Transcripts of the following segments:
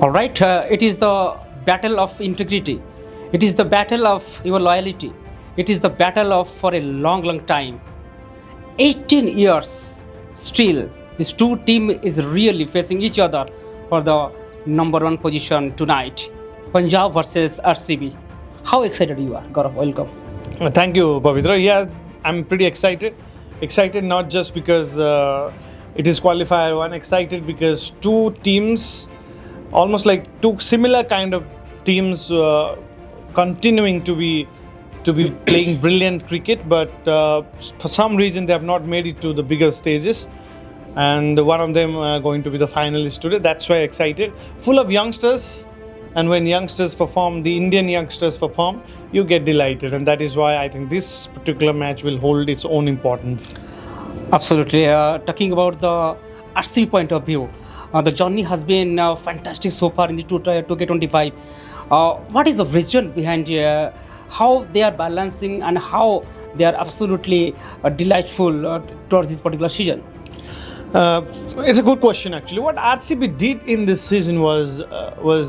All right, it is the battle of integrity. It is the battle of your loyalty. It is the battle of for a long, long time. 18 years still, these two team is really facing each other for the number one position tonight. Punjab versus RCB. How excited you are, Gaurav? Welcome. Thank you, Pavitra. Yeah, I'm pretty excited. Excited not just because it is qualifier one, excited because two teams, almost like two similar kind of teams, continuing to be playing brilliant cricket, but for some reason they have not made it to the bigger stages. And one of them going to be the finalist today. That's why excited. Full of youngsters, and when youngsters perform, the Indian youngsters perform, you get delighted, and that is why I think this particular match will hold its own importance. Absolutely. Talking about the RCB point of view, the journey has been fantastic so far in the 2K25. What is the vision behind how they are balancing and how they are absolutely delightful towards this particular season? It's a good question actually. What RCB did in this season was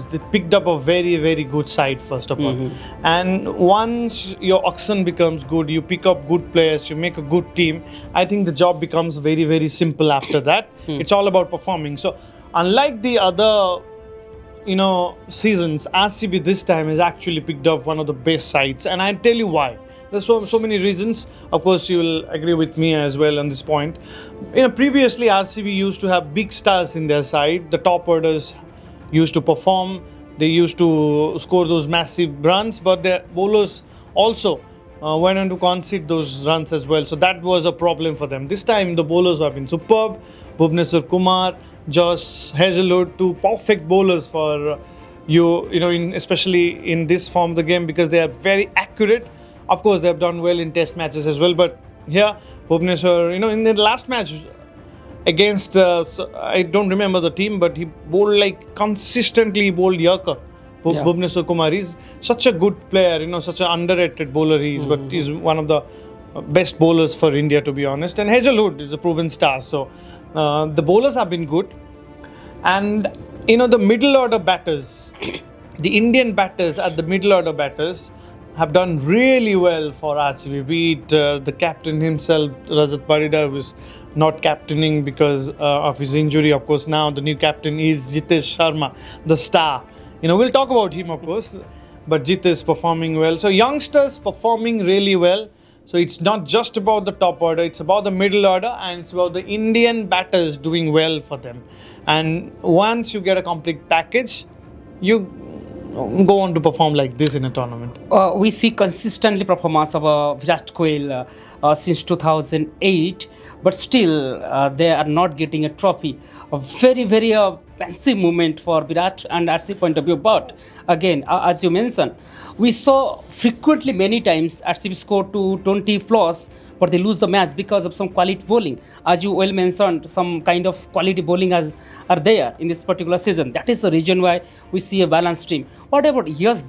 they picked up a very good side first of all, and once your auction becomes good, you pick up good players, you make a good team. I think the job becomes very simple after that. It's all about performing. So unlike the other seasons, RCB this time has actually picked up one of the best sides, and I'll tell you why. There's so many reasons. Of course, you will agree with me as well on this point. Previously RCB used to have big stars in their side. The top orders used to perform. They used to score those massive runs, but their bowlers also went on to concede those runs as well. So that was a problem for them. This time the bowlers have been superb. Bhuvneshwar Kumar, Josh Hazelwood, two perfect bowlers for especially in this form of the game, because they are very accurate. Of course, they have done well in test matches as well, but here, Bhuvneshwar, in the last match against, I don't remember the team, but he bowled consistently bowled Yorker. Bhuvneshwar Kumar is such a good player, such an underrated bowler he is, but he's one of the best bowlers for India, to be honest. And Hazelwood is a proven star, so the bowlers have been good. And, the middle order batters, the Indian batters at the middle order batters, have done really well for RCB. Be it the captain himself, Rajat Parida, who is not captaining because of his injury. Of course, now the new captain is Jitesh Sharma, the star. We'll talk about him, of course, but Jit is performing well. So youngsters performing really well. So it's not just about the top order, it's about the middle order, and it's about the Indian batters doing well for them. And once you get a complete package, you go on to perform like this in a tournament. We see consistently performance of Virat Kohli since 2008, but still they are not getting a trophy. A very fancy moment for Virat and RCB point of view. But again, as you mentioned, we saw frequently many times RCB score to 20 plus, but they lose the match because of some quality bowling. As you well mentioned, some kind of quality bowling are there in this particular season. That is the reason why we see a balanced team. What about Yash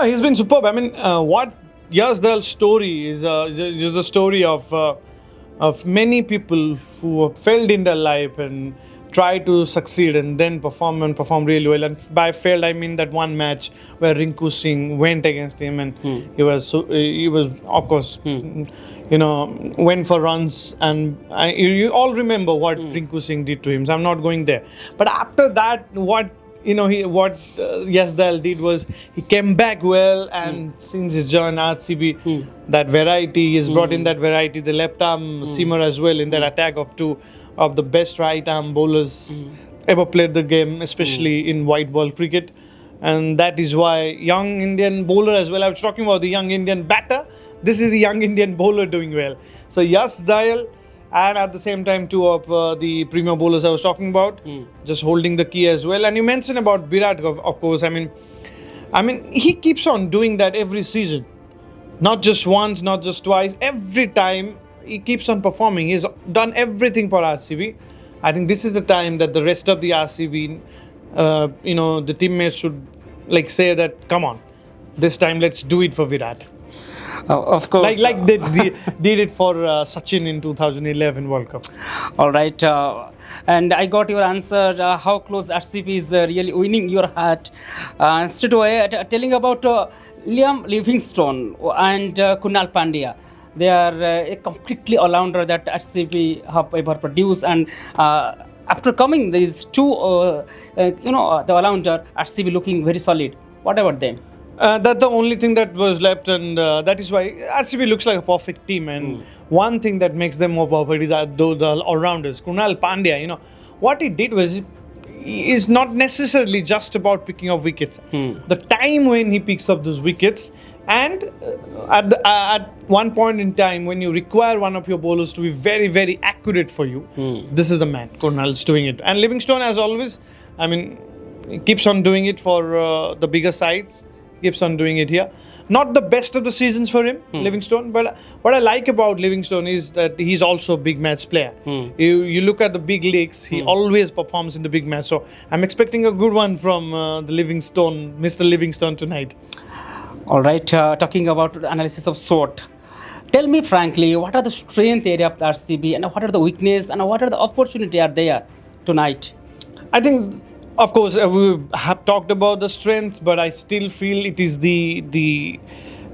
He's been superb. I mean, what Yasdal's story is a story of many people who have failed in their life and try to succeed and then perform really well. And by failed, I mean that one match where Rinku Singh went against him, and he was of course went for runs, and you all remember what Rinku Singh did to him. So I'm not going there. But after that, what Yasdal did was he came back well, and since he's joined RCB, that variety, he's brought in that variety, the left arm seamer as well in that attack of two of the best right arm bowlers ever played the game, especially in white ball cricket. And that is why young Indian bowler as well. I was talking about the young Indian batter. This is the young Indian bowler doing well. So Yash Dayal, and at the same time two of the premier bowlers I was talking about, just holding the key as well. And you mentioned about Virat, of course. I mean he keeps on doing that every season, not just once, not just twice. Every time he keeps on performing. He's done everything for RCB. I think this is the time that the rest of the RCB, the teammates should say that, come on, this time let's do it for Virat. Of course. Like they did it for Sachin in 2011 World Cup. All right. and I got your answer. How close RCB is really winning your heart. Straight away, telling about Liam Livingstone and Kunal Pandya. They are a completely all-rounder that RCB have ever produced, and after coming these two, the all-rounder RCB looking very solid. What about them? That's the only thing that was left, and that is why RCB looks like a perfect team. And one thing that makes them more perfect is those all-rounders. Kunal Pandya, what he did was is not necessarily just about picking up wickets. The time when he picks up those wickets, and at one point in time when you require one of your bowlers to be very, very accurate for you, this is the man. Kunal's doing it, and Livingstone, as always, I mean, he keeps on doing it for the bigger sides. Keeps on doing it here. Not the best of the seasons for him, Livingstone, but what I like about Livingstone is that he's also a big match player. You look at the big leagues, he always performs in the big match. So I'm expecting a good one from the Livingstone, Mr. Livingstone tonight. All right, talking about the analysis of SWOT. Tell me frankly, what are the strength area of the RCB and what are the weakness and what are the opportunity are there tonight? I think, of course, we have talked about the strengths, but I still feel it is the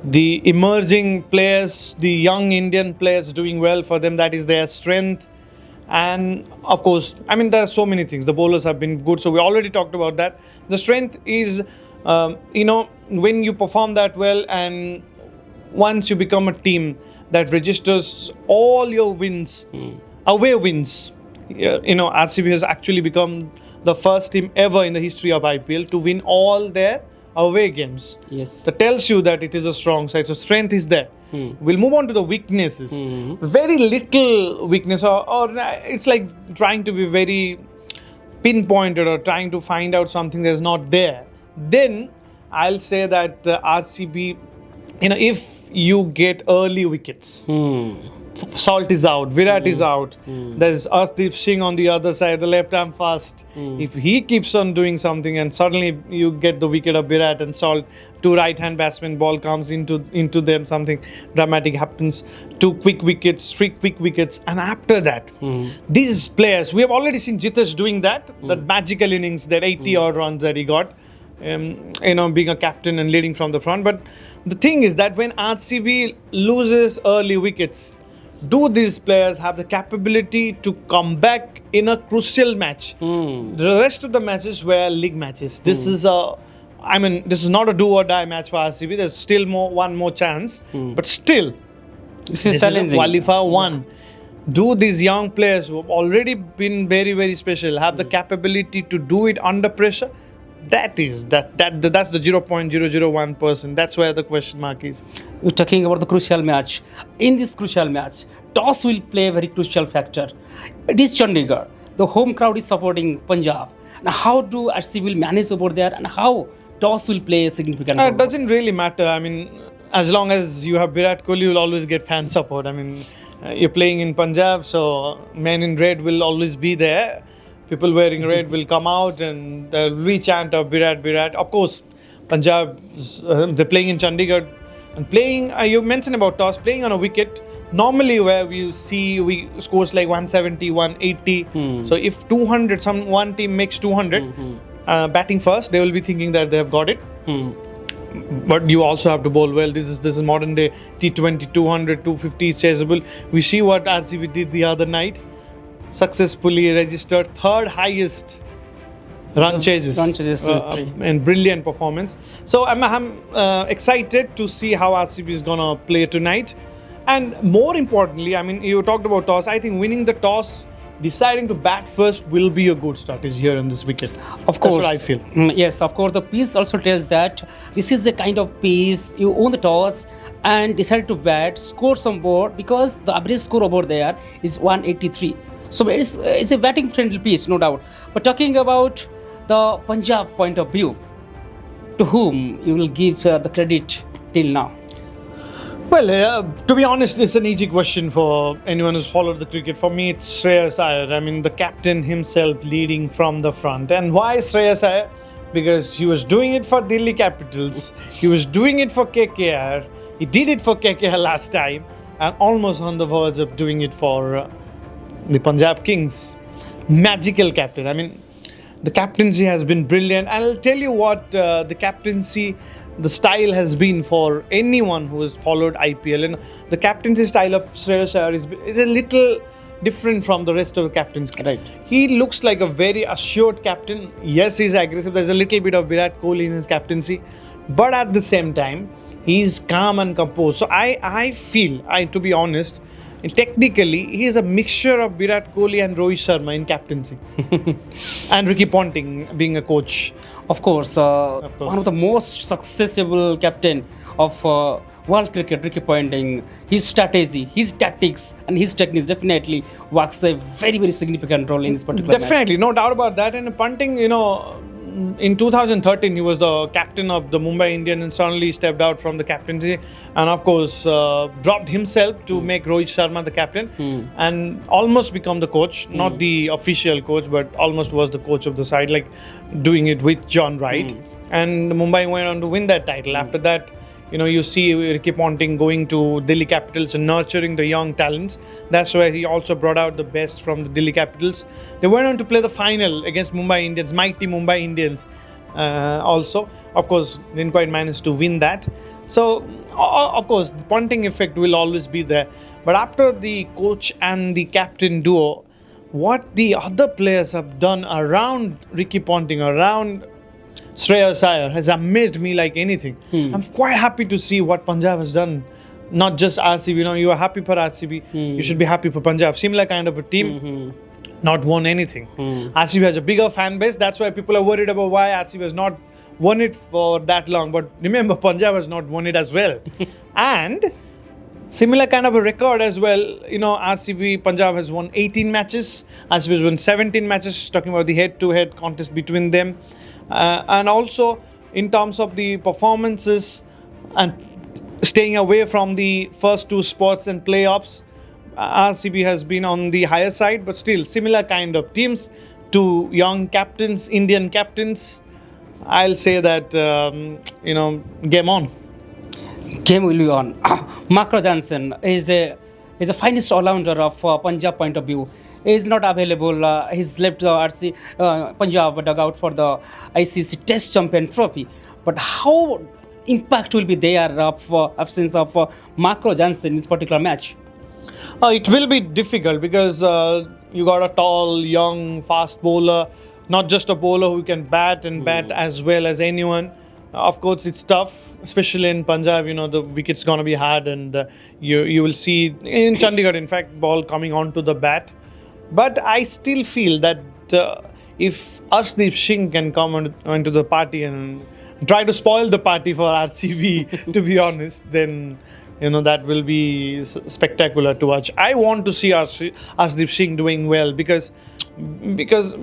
emerging players, the young Indian players doing well for them. That is their strength. And of course, I mean, there are so many things. The bowlers have been good, so we already talked about that. The strength is, when you perform that well, and once you become a team that registers all your wins, away wins. RCB has actually become the first team ever in the history of IPL to win all their away games. Yes. That tells you that it is a strong side. So strength is there. We'll move on to the weaknesses. Very little weakness, or it's like trying to be very pinpointed or trying to find out something that's not there. Then I'll say that RCB, if you get early wickets, Salt is out, Virat is out. There's Arshdeep Singh on the other side, the left arm fast. If he keeps on doing something and suddenly you get the wicket of Virat and Salt, two right-hand batsmen, ball comes into them, something dramatic happens, two quick wickets, three quick wickets, and after that, these players, we have already seen Jitesh doing that magical innings, that 80-odd runs that he got, being a captain and leading from the front. But the thing is that when RCB loses early wickets, do these players have the capability to come back in a crucial match? The rest of the matches were league matches. This is this is not a do or die match for RCB. There's still one more chance, but still, this is challenging. A qualifier one. Do these young players who have already been very, very special have the capability to do it under pressure? That's the 0.001%. That's where the question mark is. We're talking about the crucial match. In this crucial match, toss will play a very crucial factor. It is Chandigarh. The home crowd is supporting Punjab. Now, how do RCB will manage over there, and how toss will play a significant role? It doesn't really matter. I mean, as long as you have Virat Kohli, you'll always get fan support. I mean, you're playing in Punjab, so men in red will always be there. People wearing red will come out and they'll re-chant of Virat. Of course, Punjab, they're playing in Chandigarh. And playing, you mentioned about toss, playing on a wicket, normally where we see scores like 170, 180. So if 200, one team makes 200, batting first, they will be thinking that they have got it. But you also have to bowl well. This is modern day T20, 200, 250 is chaseable. We see what RCB did the other night. Successfully registered third highest run chases and brilliant performance. So I'm excited to see how RCB is gonna play tonight. And more importantly, I mean, you talked about toss. I think winning the toss, deciding to bat first will be a good strategy here on this wicket. Of course. That's what I feel. Yes, of course. The piece also tells that this is the kind of piece you own the toss and decide to bat, score some more, because the average score over there is 183. So it's a batting friendly piece, no doubt. But talking about the Punjab point of view, to whom you will give the credit till now? Well, to be honest, it's an easy question for anyone who's followed the cricket. For me, it's Shreyas Iyer. I mean, the captain himself leading from the front. And why Shreyas Iyer? Because he was doing it for Delhi Capitals. He was doing it for KKR. He did it for KKR last time. And almost on the verge of doing it for the Punjab Kings. magical captain. I mean, the captaincy has been brilliant. I'll tell you what the captaincy, the style has been for anyone who has followed IPL. And the captaincy style of Shreyas Iyer is a little different from the rest of the captains. Right. He looks like a very assured captain. Yes, he's aggressive. There's a little bit of Virat Kohli in his captaincy. But at the same time, he's calm and composed. So I feel, to be honest, technically, he is a mixture of Virat Kohli and Rohit Sharma in captaincy. And Ricky Ponting being a coach. Of course, one of the most successful captain of world cricket, Ricky Ponting, his strategy, his tactics, and his techniques definitely works a very, very significant role in this particular Definitely, no doubt about that. And Ponting, in 2013, he was the captain of the Mumbai Indians and suddenly stepped out from the captaincy and, of course, dropped himself to make Rohit Sharma the captain and almost become the coach, not the official coach, but almost was the coach of the side, like doing it with John Wright. And Mumbai went on to win that title. After that, you see Ricky Ponting going to Delhi Capitals and nurturing the young talents. That's why he also brought out the best from the Delhi Capitals. They went on to play the final against Mumbai Indians, mighty Mumbai Indians also. Of course, didn't quite manage to win that. So, of course, the Ponting effect will always be there. But after the coach and the captain duo, what the other players have done around Ricky Ponting, around Shreyas Iyer has amazed me like anything. I'm quite happy to see what Punjab has done. Not just RCB, you are happy for RCB, you should be happy for Punjab. Similar kind of a team, not won anything. RCB has a bigger fan base, that's why people are worried about why RCB has not won it for that long. But remember, Punjab has not won it as well. And similar kind of a record as well. RCB, Punjab has won 18 matches. RCB has won 17 matches, talking about the head-to-head contest between them. And also, in terms of the performances and staying away from the first two spots and playoffs, RCB has been on the higher side, but still similar kind of teams. Two young captains, Indian captains. I'll say that, game on. Game will be on. Makra Johnson is a finest all-rounder of Punjab point of view. He is not available. He's left the Punjab dugout for the ICC Test Champion Trophy. But how impact will be there of absence of Makra Johnson in this particular match? It will be difficult because you got a tall, young, fast bowler. Not just a bowler who can bat and bat as well as anyone. Of course, it's tough, especially in Punjab. The wicket's gonna be hard, and you will see in Chandigarh, in fact, ball coming onto the bat. But I still feel that if Arshdeep Singh can come onto the party and try to spoil the party for RCB, to be honest, then that will be spectacular to watch. I want to see Arshdeep Singh doing well because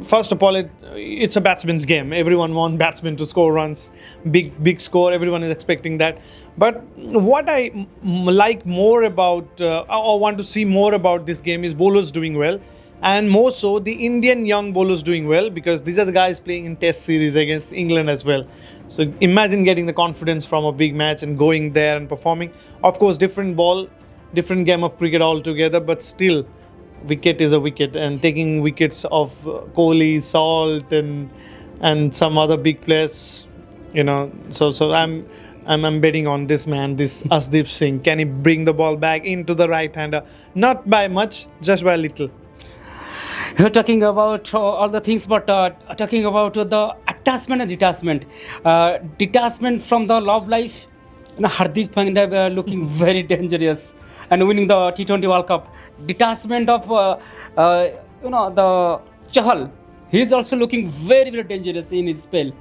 first of all, it's a batsman's game. Everyone wants batsmen to score runs, big score. Everyone is expecting that. But what I like more about, or want to see more about this game is bowlers doing well. And more so, the Indian young bowlers doing well, because these are the guys playing in Test series against England as well. So imagine getting the confidence from a big match and going there and performing. Of course, different ball, different game of cricket altogether, but still, wicket is a wicket. And taking wickets of Kohli, Salt, and some other big players, So I'm betting on this man, this Arshdeep Singh. Can he bring the ball back into the right-hander? Not by much, just by a little. You're talking about all the things, but talking about the attachment and detachment. Detachment from the love life. Hardik Pandya looking very dangerous and winning the T20 World Cup. Detachment of the Chahal. He's also looking very, very dangerous in his spell.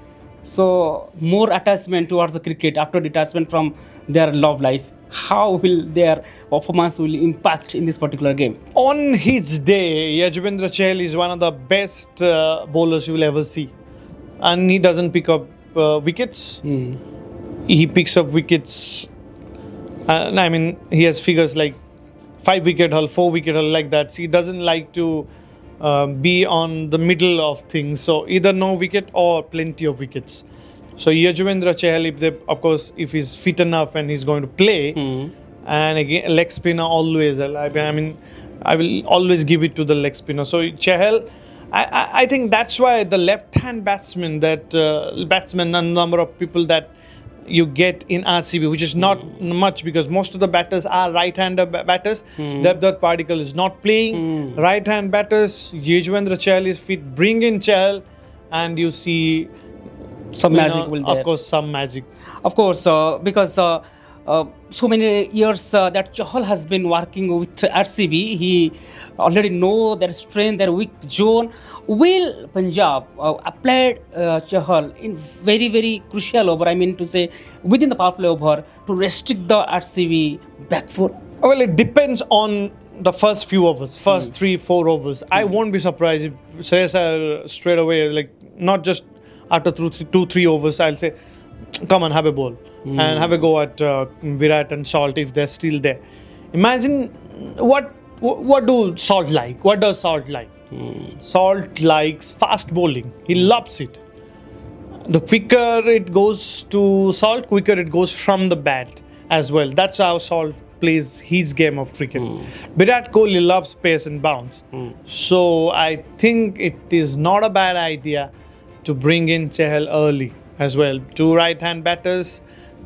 So more attachment towards the cricket after detachment from their love life. How will their performance will impact in this particular game? On his day, Yajvendra Chahal is one of the best bowlers you will ever see. And he doesn't pick up wickets. He picks up wickets. He has figures like 5-wicket haul, 4-wicket haul, like that. So he doesn't like to be on the middle of things. So either no wicket or plenty of wickets. So Yajvendra Chahal, if he's fit enough and he's going to play, and again leg spinner always. I will always give it to the leg spinner. So Chahal, I think that's why the left-hand batsman, and number of people that you get in RCB, which is not much because most of the batters are right-hander batters. Devdutt Padikkal is not playing. Right-hand batters, Yuzvendra Chahal is fit. Bring in Chahal, and you see Some magic will there. of course, some magic. Of course, because so many years that Chahal has been working with RCB, he already know their strength, their weak zone. Will Punjab applied Chahal in very crucial over? I mean to say within the power play over to restrict the RCB back foot. Well, it depends on the first few overs, first 3-4 overs. I won't be surprised if Shreyas Iyer straight away, like not just after 2-3 overs, I'll say, come on, have a ball and have a go at Virat and Salt if they're still there. Imagine what do Salt like? What does Salt like? Salt likes fast bowling. He loves it. The quicker it goes to Salt, quicker it goes from the bat as well. That's how Salt plays his game of cricket. Virat Kohli loves pace and bounce. So I think it is not a bad idea to bring in Chahal early as well. Two right-hand batters.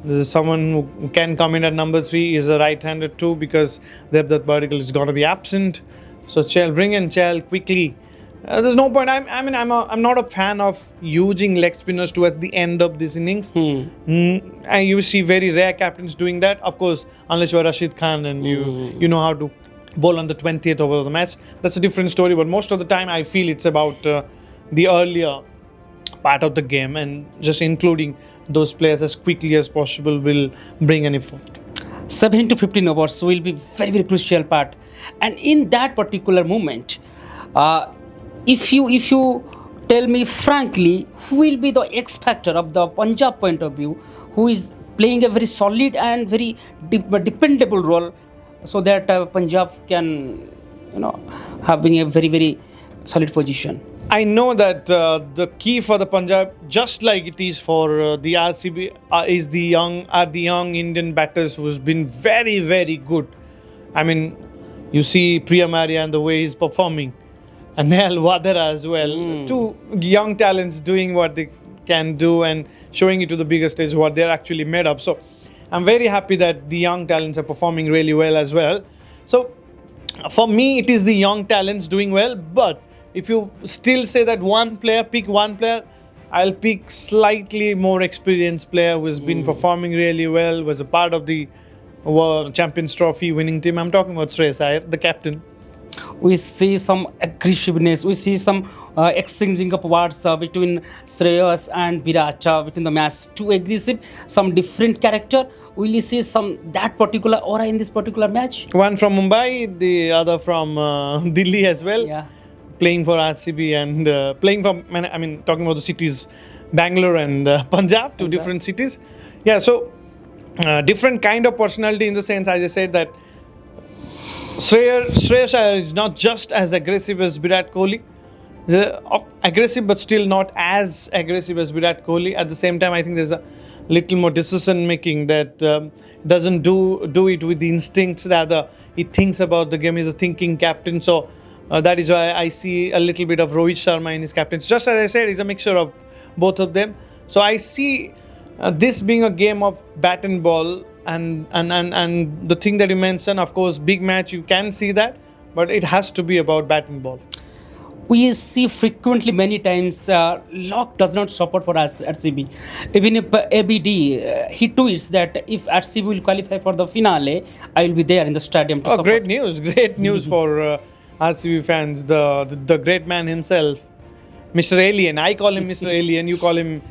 There's someone who can come in at number 3 is a right-hander too because Devdutt Padikkal is going to be absent. So bring in Chahal quickly. There's no point. I'm not a fan of using leg spinners towards the end of this innings. And you see very rare captains doing that. Of course, unless you're Rashid Khan and you know how to bowl on the 20th over of the match. That's a different story. But most of the time, I feel it's about the earlier part of the game, and just including those players as quickly as possible will bring an effect. 7 to 15 overs will be very crucial part, and in that particular moment, if you tell me frankly, who will be the X factor of the Punjab point of view, who is playing a very solid and very dependable role, so that Punjab can having a very solid position. I know that the key for the Punjab, just like it is for the RCB, is the young Indian batters who's been very good. I mean, you see Priya Maria and the way he's performing, and Nehal Wadera as well. Two young talents doing what they can do and showing it to the bigger stage what they're actually made of. So I'm very happy that the young talents are performing really well as well. So for me, it is the young talents doing well, but if you still say that pick one player, I'll pick slightly more experienced player who has been performing really well, was a part of the World Champions Trophy winning team. I'm talking about Shreyas Iyer, the captain. We see some aggressiveness. We see some exchanging of words between Shreyas and Virat within the match. Too aggressive, some different character. Will you see some that particular aura in this particular match? One from Mumbai, the other from Delhi as well. Yeah. Playing for RCB and playing for, talking about the cities, Bangalore and Punjab, two different cities. Yeah, so different kind of personality in the sense, as I said, that Shreyas Iyer is not just as aggressive as Virat Kohli. Aggressive, but still not as aggressive as Virat Kohli. At the same time, I think there's a little more decision making that doesn't do it with the instincts. Rather, he thinks about the game. He's a thinking captain. So that is why I see a little bit of Rohit Sharma in his captains. Just as I said, it's a mixture of both of them. So I see this being a game of bat and ball, and the thing that you mentioned, of course, big match, you can see that, but it has to be about bat and ball. We see frequently many times luck does not support for us RCB. Even if ABD he tweets that if RCB will qualify for the finale, I will be there in the stadium to support. Great news for RCB fans. The great man himself, Mr. Alien. I call him Mr. Alien. You call him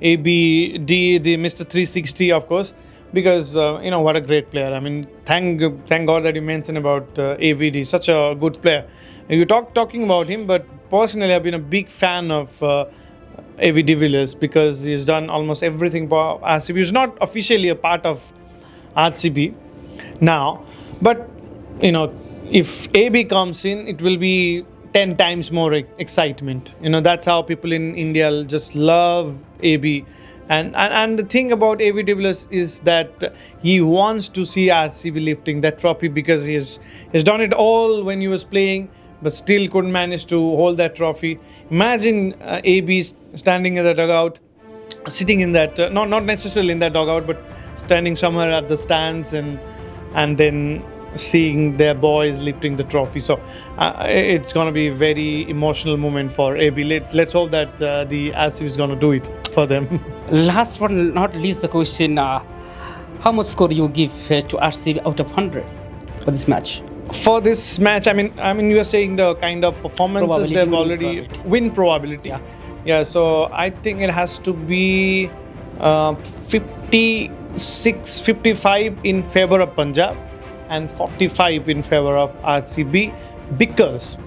ABD, the Mr. 360, of course, because what a great player. I mean, thank God that you mentioned about AVD. Such a good player. You talking about him, but personally, I've been a big fan of AV de Villiers because he's done almost everything for RCB. He's not officially a part of RCB now, but if AB comes in, it will be 10 times more excitement. That's how people in India just love AB. And the thing about AV de Villiers is that he wants to see RCB lifting that trophy because he's done it all when he was playing but still couldn't manage to hold that trophy. Imagine AB standing in the dugout, sitting in that, not necessarily in that dugout, but standing somewhere at the stands and then seeing their boys lifting the trophy. So it's going to be a very emotional moment for AB. Let's hope that the RCB is going to do it for them. Last but not least, the question: how much score you give to RCB out of 100 for this match? For this match, I mean, you are saying the kind of performances they've already win probability. Yeah. So I think it has to be 56, 55 in favor of Punjab and 45 in favor of RCB, because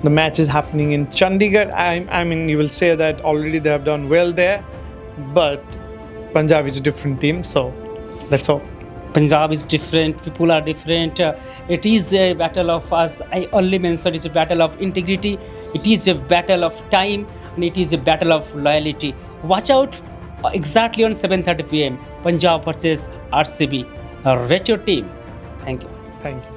the match is happening in Chandigarh. I mean, you will say that already they have done well there, but Punjab is a different team, so let's hope. Punjab is different, people are different. It is a battle of, as I only mentioned, it's a battle of integrity, it is a battle of time, and it is a battle of loyalty. Watch out exactly on 7:30 p.m. Punjab versus RCB. Rate your team. Thank you. Thank you.